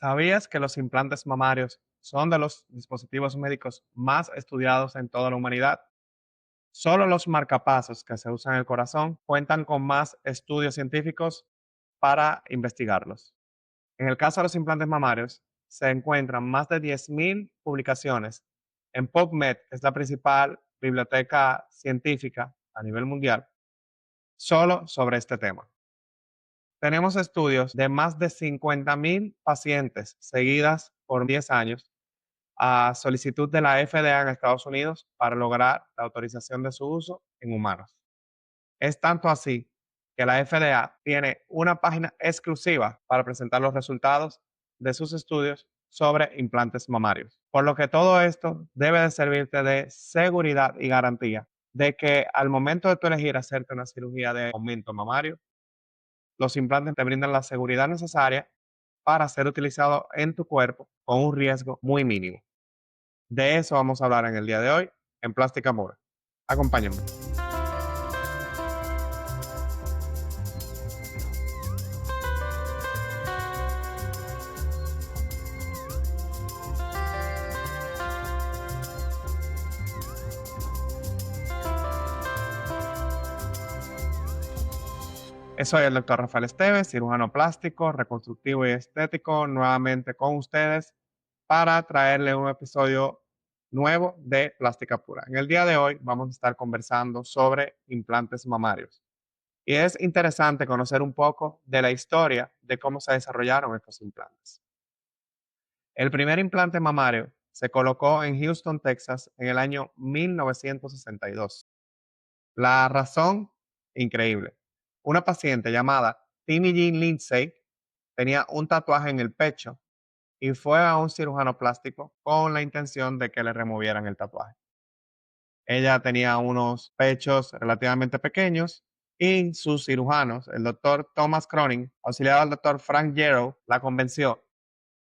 ¿Sabías que los implantes mamarios son de los dispositivos médicos más estudiados en toda la humanidad? Solo los marcapasos que se usan en el corazón cuentan con más estudios científicos para investigarlos. En el caso de los implantes mamarios, se encuentran más de 10.000 publicaciones en PubMed, que es la principal biblioteca científica a nivel mundial, solo sobre este tema. Tenemos estudios de más de 50.000 pacientes seguidas por 10 años a solicitud de la FDA en Estados Unidos para lograr la autorización de su uso en humanos. Es tanto así que la FDA tiene una página exclusiva para presentar los resultados de sus estudios sobre implantes mamarios. Por lo que todo esto debe de servirte de seguridad y garantía de que al momento de tu elegir hacerte una cirugía de aumento mamario, los implantes te brindan la seguridad necesaria para ser utilizado en tu cuerpo con un riesgo muy mínimo. De eso vamos a hablar en el día de hoy en Plástica Mura. Acompáñenme. Soy el doctor Rafael Esteves, cirujano plástico, reconstructivo y estético, nuevamente con ustedes para traerle un episodio nuevo de Plástica Pura. En el día de hoy vamos a estar conversando sobre implantes mamarios. Y es interesante conocer un poco de la historia de cómo se desarrollaron estos implantes. El primer implante mamario se colocó en Houston, Texas, en el año 1962. La razón, increíble. Una paciente llamada Timmy Jean Lindsay tenía un tatuaje en el pecho y fue a un cirujano plástico con la intención de que le removieran el tatuaje. Ella tenía unos pechos relativamente pequeños y sus cirujanos, el doctor Thomas Cronin, auxiliado al doctor Frank Yarrow, la convenció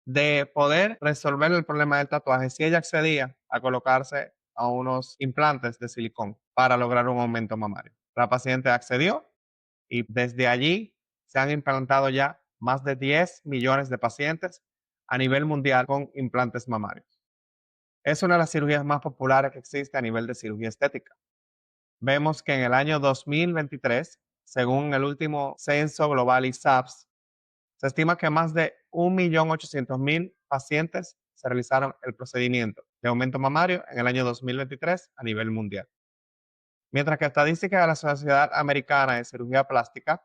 de poder resolver el problema del tatuaje si ella accedía a colocarse a unos implantes de silicón para lograr un aumento mamario. La paciente accedió y desde allí se han implantado ya más de 10 millones de pacientes a nivel mundial con implantes mamarios. Es una de las cirugías más populares que existe a nivel de cirugía estética. Vemos que en el año 2023, según el último censo global ISAPS, se estima que más de 1.800.000 pacientes se realizaron el procedimiento de aumento mamario en el año 2023 a nivel mundial. Mientras que estadísticas de la Sociedad Americana de Cirugía Plástica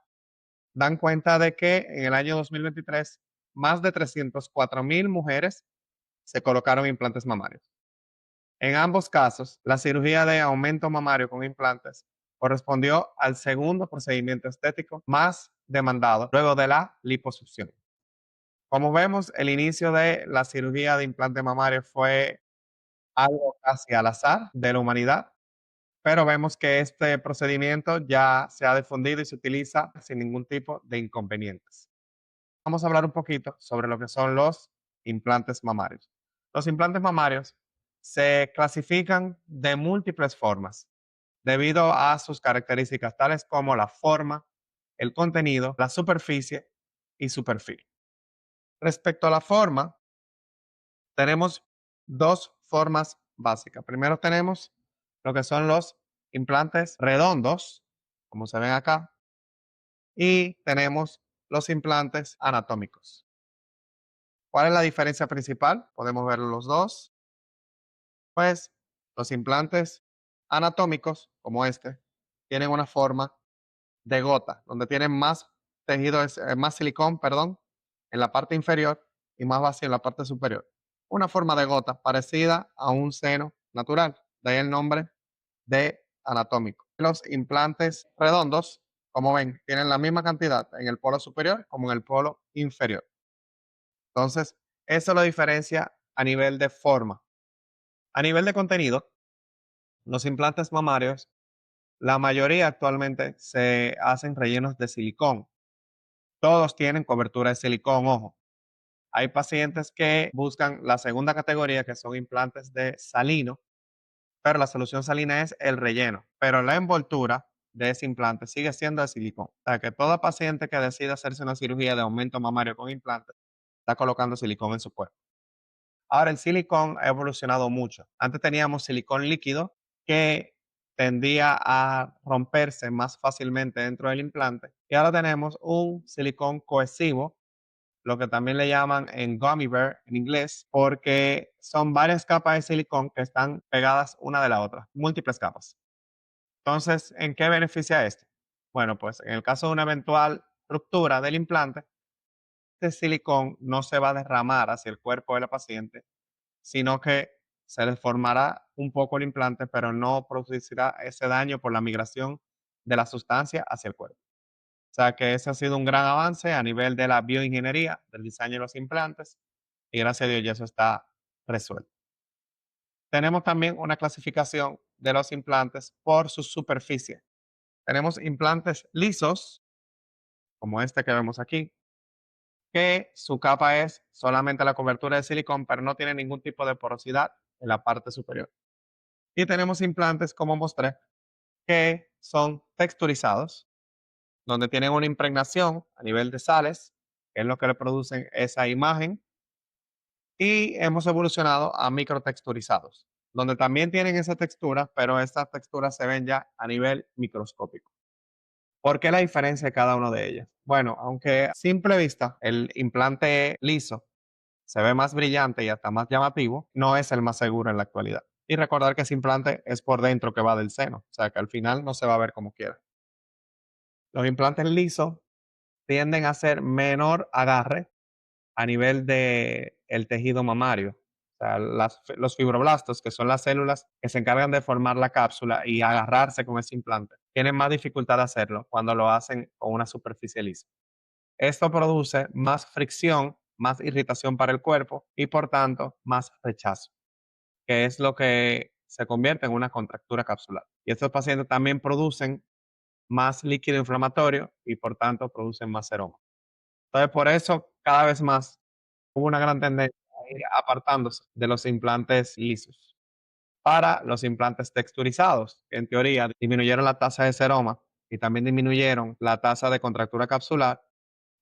dan cuenta de que en el año 2023 más de 304.000 mujeres se colocaron implantes mamarios. En ambos casos, la cirugía de aumento mamario con implantes correspondió al segundo procedimiento estético más demandado luego de la liposucción. Como vemos, el inicio de la cirugía de implante mamario fue algo casi al azar de la humanidad, pero vemos que este procedimiento ya se ha difundido y se utiliza sin ningún tipo de inconvenientes. Vamos a hablar un poquito sobre lo que son los implantes mamarios. Los implantes mamarios se clasifican de múltiples formas debido a sus características tales como la forma, el contenido, la superficie y su perfil. Respecto a la forma, tenemos dos formas básicas. Primero tenemos lo que son los implantes redondos, como se ven acá, y tenemos los implantes anatómicos. ¿Cuál es la diferencia principal? Podemos ver los dos. Pues los implantes anatómicos, como este, tienen una forma de gota, donde tienen más tejido, más silicón, perdón, en la parte inferior y más vacío en la parte superior. Una forma de gota parecida a un seno natural, de ahí el nombre de anatómico. Los implantes redondos, como ven, tienen la misma cantidad en el polo superior como en el polo inferior. Entonces, eso lo diferencia a nivel de forma. A nivel de contenido, los implantes mamarios, la mayoría actualmente se hacen rellenos de silicón. Todos tienen cobertura de silicón, ojo. Hay pacientes que buscan la segunda categoría, que son implantes de salino, pero la solución salina es el relleno. Pero la envoltura de ese implante sigue siendo de silicón. O sea que toda paciente que decida hacerse una cirugía de aumento mamario con implantes está colocando silicón en su cuerpo. Ahora, el silicón ha evolucionado mucho. Antes teníamos silicón líquido que tendía a romperse más fácilmente dentro del implante. Y ahora tenemos un silicón cohesivo, lo que también le llaman en gummy bear en inglés, porque son varias capas de silicón que están pegadas una de la otra, múltiples capas. Entonces, ¿en qué beneficia esto? Bueno, pues en el caso de una eventual ruptura del implante, este silicón no se va a derramar hacia el cuerpo de la paciente, sino que se deformará un poco el implante, pero no producirá ese daño por la migración de la sustancia hacia el cuerpo. O sea que ese ha sido un gran avance a nivel de la bioingeniería, del diseño de los implantes, y gracias a Dios ya eso está resuelto. Tenemos también una clasificación de los implantes por su superficie. Tenemos implantes lisos, como este que vemos aquí, que su capa es solamente la cobertura de silicón, pero no tiene ningún tipo de porosidad en la parte superior. Y tenemos implantes, como mostré, que son texturizados, donde tienen una impregnación a nivel de sales, que es lo que le producen esa imagen, y hemos evolucionado a microtexturizados, donde también tienen esa textura, pero estas texturas se ven ya a nivel microscópico. ¿Por qué la diferencia de cada uno de ellas? Bueno, aunque a simple vista el implante liso se ve más brillante y hasta más llamativo, no es el más seguro en la actualidad. Y recordar que ese implante es por dentro que va del seno, o sea que al final no se va a ver como quiera. Los implantes lisos tienden a ser menor agarre a nivel de el tejido mamario. O sea, los fibroblastos, que son las células que se encargan de formar la cápsula y agarrarse con ese implante, tienen más dificultad de hacerlo cuando lo hacen con una superficie lisa. Esto produce más fricción, más irritación para el cuerpo y por tanto más rechazo, que es lo que se convierte en una contractura capsular. Y estos pacientes también producen más líquido inflamatorio y por tanto producen más seroma. Entonces, por eso cada vez más hubo una gran tendencia a ir apartándose de los implantes lisos para los implantes texturizados, que en teoría disminuyeron la tasa de seroma y también disminuyeron la tasa de contractura capsular,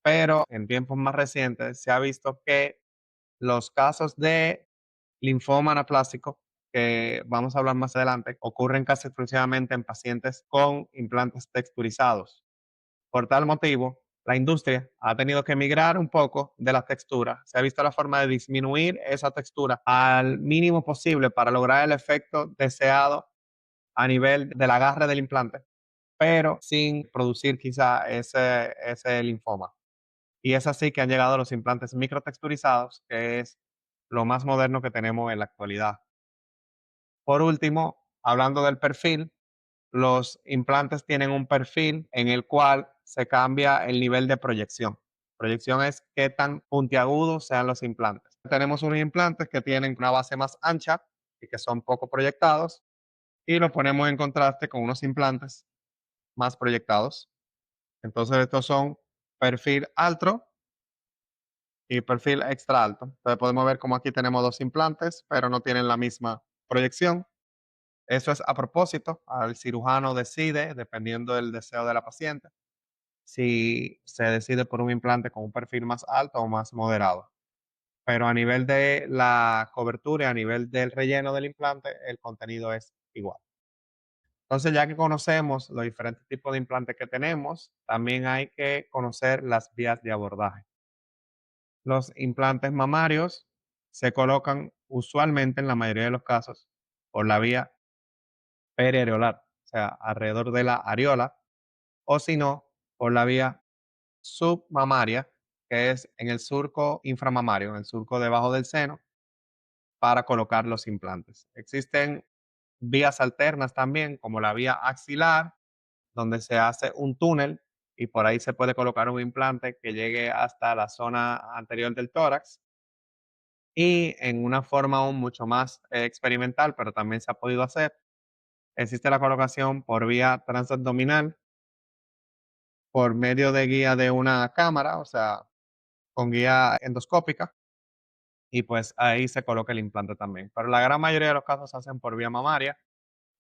pero en tiempos más recientes se ha visto que los casos de linfoma anaplásico, que vamos a hablar más adelante, ocurren casi exclusivamente en pacientes con implantes texturizados. Por tal motivo, la industria ha tenido que migrar un poco de la textura. Se ha visto la forma de disminuir esa textura al mínimo posible para lograr el efecto deseado a nivel del agarre del implante, pero sin producir quizá ese linfoma. Y es así que han llegado los implantes microtexturizados, que es lo más moderno que tenemos en la actualidad. Por último, hablando del perfil, los implantes tienen un perfil en el cual se cambia el nivel de proyección. Proyección es qué tan puntiagudos sean los implantes. Tenemos unos implantes que tienen una base más ancha y que son poco proyectados y los ponemos en contraste con unos implantes más proyectados. Entonces estos son perfil alto y perfil extra alto. Entonces podemos ver como aquí tenemos dos implantes, pero no tienen la misma proyección. Eso es a propósito, el cirujano decide, dependiendo del deseo de la paciente, si se decide por un implante con un perfil más alto o más moderado. Pero a nivel de la cobertura y a nivel del relleno del implante, el contenido es igual. Entonces, ya que conocemos los diferentes tipos de implantes que tenemos, también hay que conocer las vías de abordaje. Los implantes mamarios se colocan usualmente en la mayoría de los casos por la vía periareolar, o sea, alrededor de la areola, o si no, por la vía submamaria, que es en el surco inframamario, en el surco debajo del seno, para colocar los implantes. Existen vías alternas también, como la vía axilar, donde se hace un túnel y por ahí se puede colocar un implante que llegue hasta la zona anterior del tórax. Y en una forma aún mucho más experimental, pero también se ha podido hacer, existe la colocación por vía transabdominal por medio de guía de una cámara, o sea, con guía endoscópica, y pues ahí se coloca el implante también. Pero la gran mayoría de los casos se hacen por vía mamaria,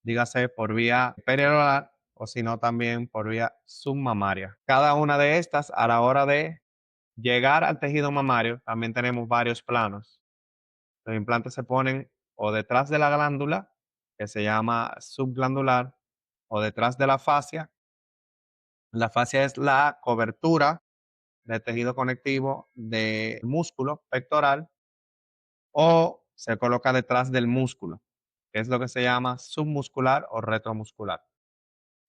dígase por vía perioral o si no también por vía submamaria. Cada una de estas a la hora de Llegar al tejido mamario, también tenemos varios planos. Los implantes se ponen o detrás de la glándula, que se llama subglandular, o detrás de la fascia. La fascia es la cobertura de tejido conectivo del músculo pectoral, o se coloca detrás del músculo, que es lo que se llama submuscular o retromuscular.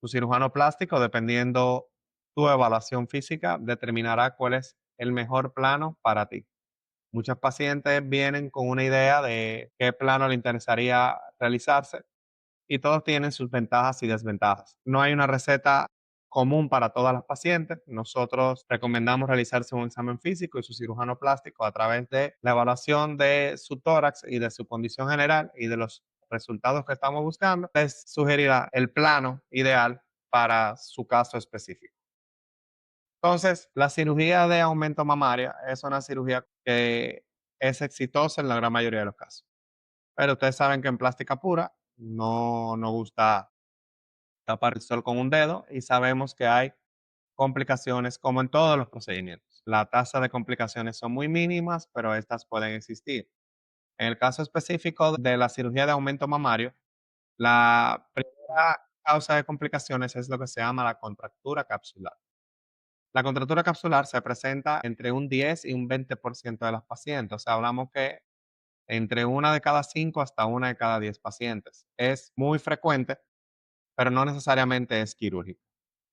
Tu cirujano plástico, dependiendo tu evaluación física, determinará cuál es el mejor plano para ti. Muchos pacientes vienen con una idea de qué plano le interesaría realizarse, y todos tienen sus ventajas y desventajas. No hay una receta común para todas las pacientes. Nosotros recomendamos realizarse un examen físico y su cirujano plástico, a través de la evaluación de su tórax y de su condición general y de los resultados que estamos buscando, les sugerirá el plano ideal para su caso específico. Entonces, la cirugía de aumento mamario es una cirugía que es exitosa en la gran mayoría de los casos. Pero ustedes saben que en plástica pura no nos gusta tapar el sol con un dedo, y sabemos que hay complicaciones como en todos los procedimientos. La tasa de complicaciones son muy mínimas, pero estas pueden existir. En el caso específico de la cirugía de aumento mamario, la primera causa de complicaciones es lo que se llama la contractura capsular. La contractura capsular se presenta entre un 10 y un 20% de las pacientes. O sea, hablamos que entre una de cada 5 hasta una de cada 10 pacientes. Es muy frecuente, pero no necesariamente es quirúrgico.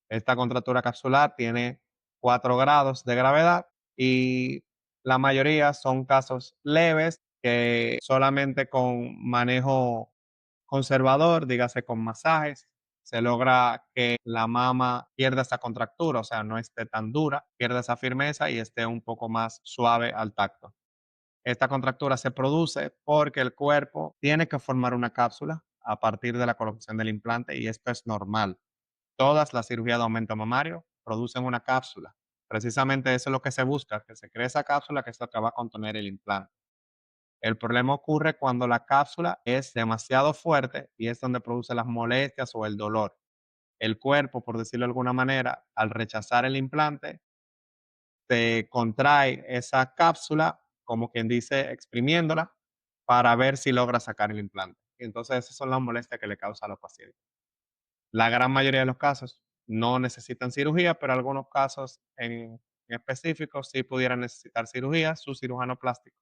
Esta contractura capsular tiene 4 grados de gravedad, y la mayoría son casos leves que solamente con manejo conservador, dígase con masajes, se logra que la mama pierda esa contractura, o sea, no esté tan dura, pierda esa firmeza y esté un poco más suave al tacto. Esta contractura se produce porque el cuerpo tiene que formar una cápsula a partir de la colocación del implante, y esto es normal. Todas las cirugías de aumento mamario producen una cápsula. Precisamente eso es lo que se busca, que se cree esa cápsula, que es lo que va a contener el implante. El problema ocurre cuando la cápsula es demasiado fuerte, y es donde produce las molestias o el dolor. El cuerpo, por decirlo de alguna manera, al rechazar el implante, se contrae esa cápsula, como quien dice, exprimiéndola, para ver si logra sacar el implante. Y entonces esas son las molestias que le causa a los pacientes. La gran mayoría de los casos no necesitan cirugía, pero algunos casos en específico sí pudieran necesitar cirugía. Su cirujano plástico,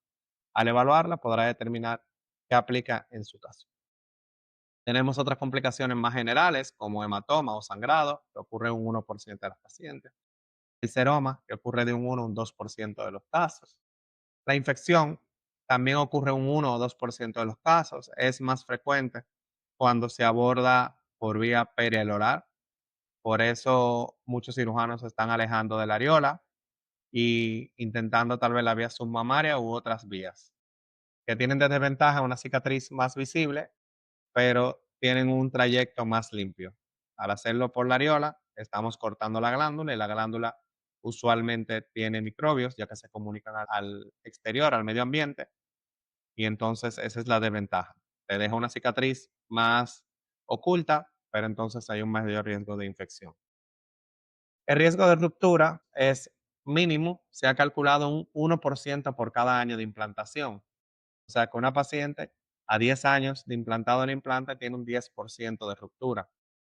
al evaluarla, podrá determinar qué aplica en su caso. Tenemos otras complicaciones más generales, como hematoma o sangrado, que ocurre en un 1% de los pacientes. El seroma, que ocurre de un 1 a un 2% de los casos. La infección también ocurre en un 1 o 2% de los casos. Es más frecuente cuando se aborda por vía perialveolar. Por eso muchos cirujanos se están alejando de la areola y intentando tal vez la vía submamaria u otras vías, que tienen de desventaja una cicatriz más visible, pero tienen un trayecto más limpio. Al hacerlo por la areola, estamos cortando la glándula, y la glándula usualmente tiene microbios, ya que se comunican al exterior, al medio ambiente, y entonces esa es la desventaja. Te deja una cicatriz más oculta, pero entonces hay un mayor riesgo de infección. El riesgo de ruptura es mínimo, se ha calculado un 1% por cada año de implantación. O sea que una paciente a 10 años de implantado el implante tiene un 10% de ruptura.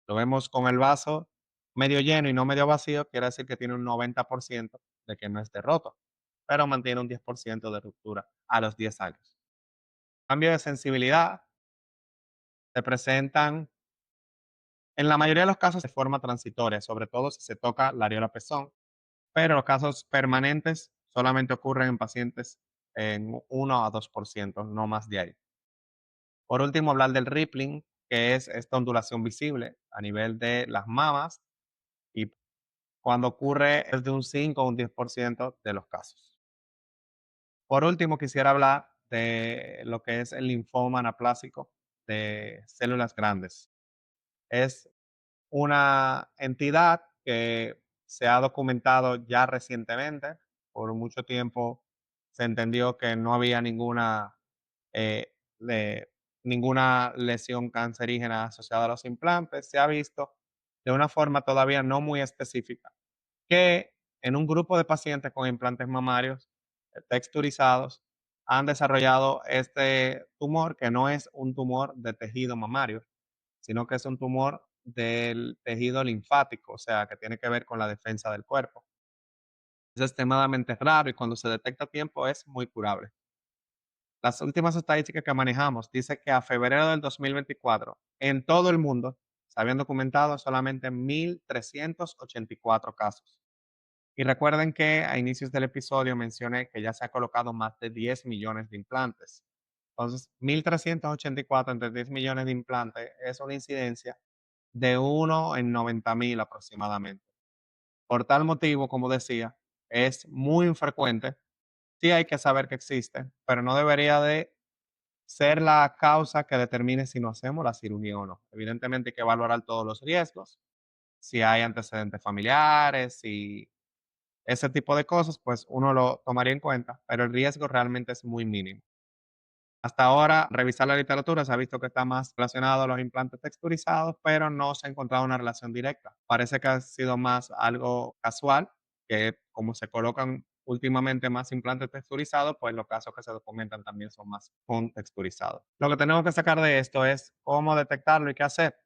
Lo vemos con el vaso medio lleno y no medio vacío, quiere decir que tiene un 90% de que no esté roto, pero mantiene un 10% de ruptura a los 10 años. Cambio de sensibilidad se presentan en la mayoría de los casos de forma transitoria, sobre todo si se toca la areola pezón. Pero los casos permanentes solamente ocurren en pacientes en 1 a 2%, no más de ahí. Por último, hablar del rippling, que es esta ondulación visible a nivel de las mamas, y cuando ocurre es de un 5 a un 10% de los casos. Por último, quisiera hablar de lo que es el linfoma anaplásico de células grandes. Es una entidad que se ha documentado ya recientemente. Por mucho tiempo se entendió que no había eh, ninguna lesión cancerígena asociada a los implantes. Se ha visto de una forma todavía no muy específica que en un grupo de pacientes con implantes mamarios texturizados han desarrollado este tumor que no es un tumor de tejido mamario, sino que es un tumor del tejido linfático, o sea, que tiene que ver con la defensa del cuerpo. Es extremadamente raro y cuando se detecta a tiempo es muy curable. Las últimas estadísticas que manejamos dice que a febrero del 2024 en todo el mundo se habían documentado solamente 1.384 casos. Y recuerden que a inicios del episodio mencioné que ya se ha colocado más de 10 millones de implantes. Entonces, 1.384 entre 10 millones de implantes es una incidencia de 1 en 90.000 aproximadamente. Por tal motivo, como decía, es muy infrecuente. Sí hay que saber que existe, pero no debería de ser la causa que determine si nos hacemos la cirugía o no. Evidentemente hay que valorar todos los riesgos, si hay antecedentes familiares, si ese tipo de cosas, pues uno lo tomaría en cuenta, pero el riesgo realmente es muy mínimo. Hasta ahora, revisar la literatura se ha visto que está más relacionado a los implantes texturizados, pero no se ha encontrado una relación directa. Parece que ha sido más algo casual, que como se colocan últimamente más implantes texturizados, pues los casos que se documentan también son más con texturizados. Lo que tenemos que sacar de esto es cómo detectarlo y qué hacer.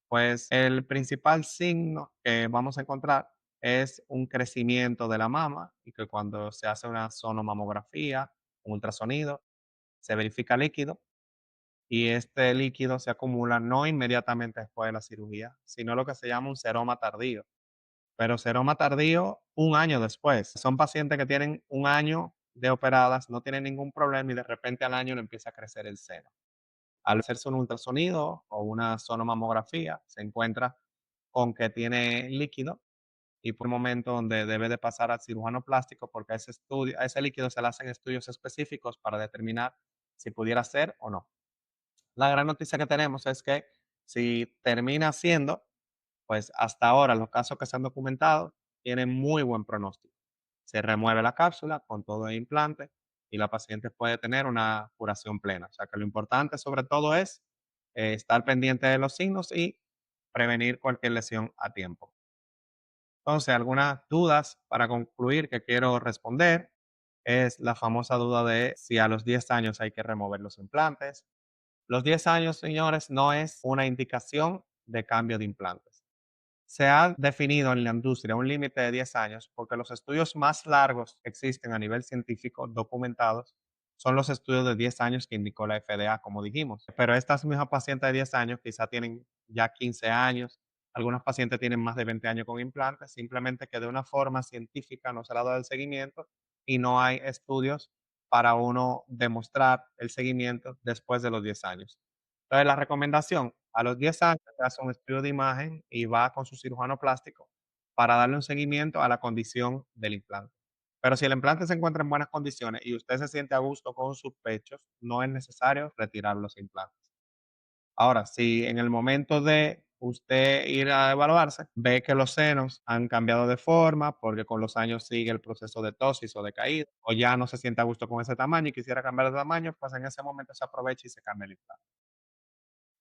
Pues el principal signo que vamos a encontrar es un crecimiento de la mama y que cuando se hace una sonomamografía, un ultrasonido, se verifica líquido y este líquido se acumula no inmediatamente después de la cirugía, sino lo que se llama un seroma tardío. Pero seroma tardío un año después. Son pacientes que tienen un año de operadas, no tienen ningún problema y de repente al año le empieza a crecer el seno. Al hacerse un ultrasonido o una sonomamografía, se encuentra con que tiene líquido y por un momento donde debe de pasar al cirujano plástico porque a ese líquido se le hacen estudios específicos para determinar si pudiera ser o no. La gran noticia que tenemos es que si termina siendo, pues hasta ahora los casos que se han documentado tienen muy buen pronóstico. Se remueve la cápsula con todo el implante y la paciente puede tener una curación plena. O sea que lo importante sobre todo es estar pendiente de los signos y prevenir cualquier lesión a tiempo. Entonces, algunas dudas para concluir que quiero responder es la famosa duda de si a los 10 años hay que remover los implantes. Los 10 años, señores, no es una indicación de cambio de implantes. Se ha definido en la industria un límite de 10 años porque los estudios más largos que existen a nivel científico documentados son los estudios de 10 años que indicó la FDA, como dijimos. Pero estas mismas pacientes de 10 años quizá tienen ya 15 años, algunos pacientes tienen más de 20 años con implantes, simplemente que de una forma científica no se le ha dado el seguimiento y no hay estudios para uno demostrar el seguimiento después de los 10 años. Entonces, la recomendación, a los 10 años se hace un estudio de imagen y va con su cirujano plástico para darle un seguimiento a la condición del implante. Pero si el implante se encuentra en buenas condiciones y usted se siente a gusto con sus pechos, no es necesario retirar los implantes. Ahora, si en el momento de usted ir a evaluarse, ve que los senos han cambiado de forma porque con los años sigue el proceso de tosis o de caída, o ya no se siente a gusto con ese tamaño y quisiera cambiar de tamaño, pues en ese momento se aprovecha y se cambia el implante.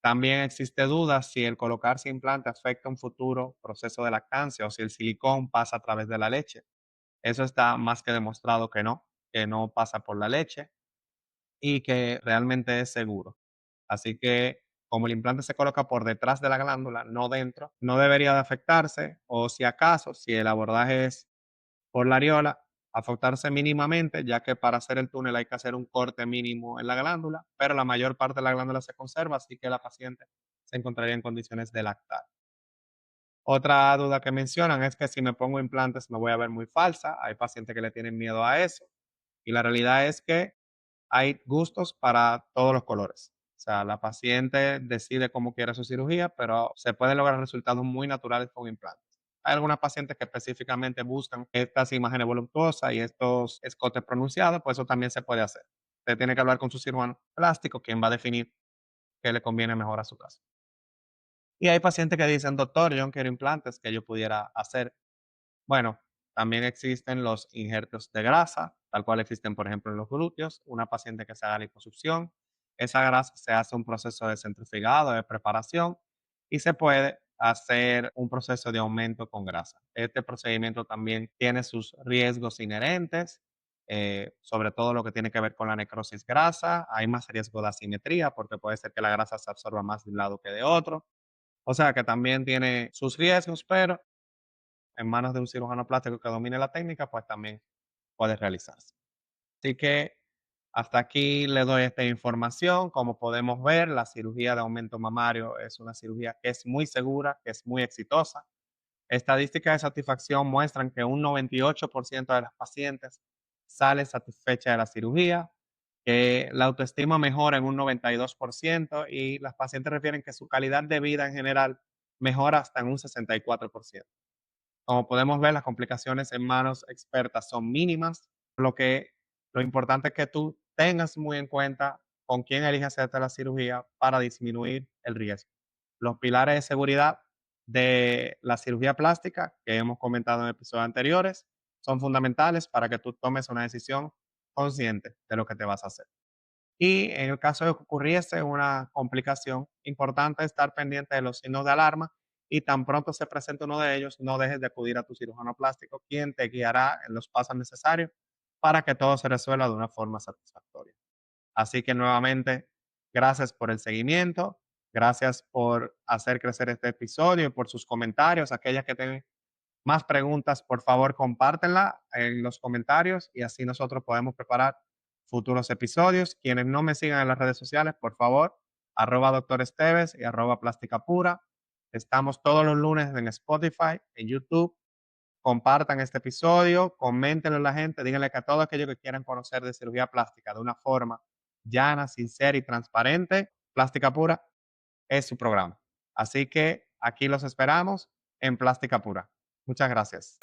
También existe duda si el colocarse implante afecta un futuro proceso de lactancia o si el silicón pasa a través de la leche. Eso está más que demostrado que no pasa por la leche y que realmente es seguro. Así que como el implante se coloca por detrás de la glándula, no dentro, no debería de afectarse o si acaso, si el abordaje es por la areola, afectarse mínimamente, ya que para hacer el túnel hay que hacer un corte mínimo en la glándula, pero la mayor parte de la glándula se conserva, así que la paciente se encontraría en condiciones de lactar. Otra duda que mencionan es que si me pongo implantes me voy a ver muy falsa. Hay pacientes que le tienen miedo a eso. Y la realidad es que hay gustos para todos los colores. O sea, la paciente decide cómo quiere su cirugía, pero se pueden lograr resultados muy naturales con implantes. Hay algunas pacientes que específicamente buscan estas imágenes voluptuosas y estos escotes pronunciados, pues eso también se puede hacer. Usted tiene que hablar con su cirujano plástico, quien va a definir qué le conviene mejor a su caso. Y hay pacientes que dicen, doctor, yo no quiero implantes que yo pudiera hacer. Bueno, también existen los injertos de grasa, tal cual existen, por ejemplo, en los glúteos. Una paciente que se haga liposucción, esa grasa se hace un proceso de centrifugado, de preparación, y se puede hacer un proceso de aumento con grasa. Este procedimiento también tiene sus riesgos inherentes, sobre todo lo que tiene que ver con la necrosis grasa. Hay más riesgo de asimetría porque puede ser que la grasa se absorba más de un lado que de otro. O sea que también tiene sus riesgos, pero en manos de un cirujano plástico que domine la técnica, pues también puede realizarse. Así que hasta aquí le doy esta información. Como podemos ver, la cirugía de aumento mamario es una cirugía que es muy segura, que es muy exitosa. Estadísticas de satisfacción muestran que un 98% de las pacientes salen satisfechas de la cirugía, que la autoestima mejora en un 92% y las pacientes refieren que su calidad de vida en general mejora hasta en un 64%. Como podemos ver, las complicaciones en manos expertas son mínimas, lo que lo importante es que tú tengas muy en cuenta con quién eliges hacerte la cirugía para disminuir el riesgo. Los pilares de seguridad de la cirugía plástica que hemos comentado en episodios anteriores son fundamentales para que tú tomes una decisión consciente de lo que te vas a hacer. Y en el caso de que ocurriese una complicación, importante estar pendiente de los signos de alarma y tan pronto se presente uno de ellos, no dejes de acudir a tu cirujano plástico, quien te guiará en los pasos necesarios para que todo se resuelva de una forma satisfactoria. Así que nuevamente, gracias por el seguimiento, gracias por hacer crecer este episodio y por sus comentarios, aquellas que tengan más preguntas, por favor, compártenla en los comentarios y así nosotros podemos preparar futuros episodios. Quienes no me sigan en las redes sociales, por favor, arroba doctor Esteves y arroba plástica pura. Estamos todos los lunes en Spotify, en YouTube. Compartan este episodio, coméntenlo a la gente, díganle que a todos aquellos que quieran conocer de cirugía plástica de una forma llana, sincera y transparente, Plástica Pura es su programa. Así que aquí los esperamos en Plástica Pura. Muchas gracias.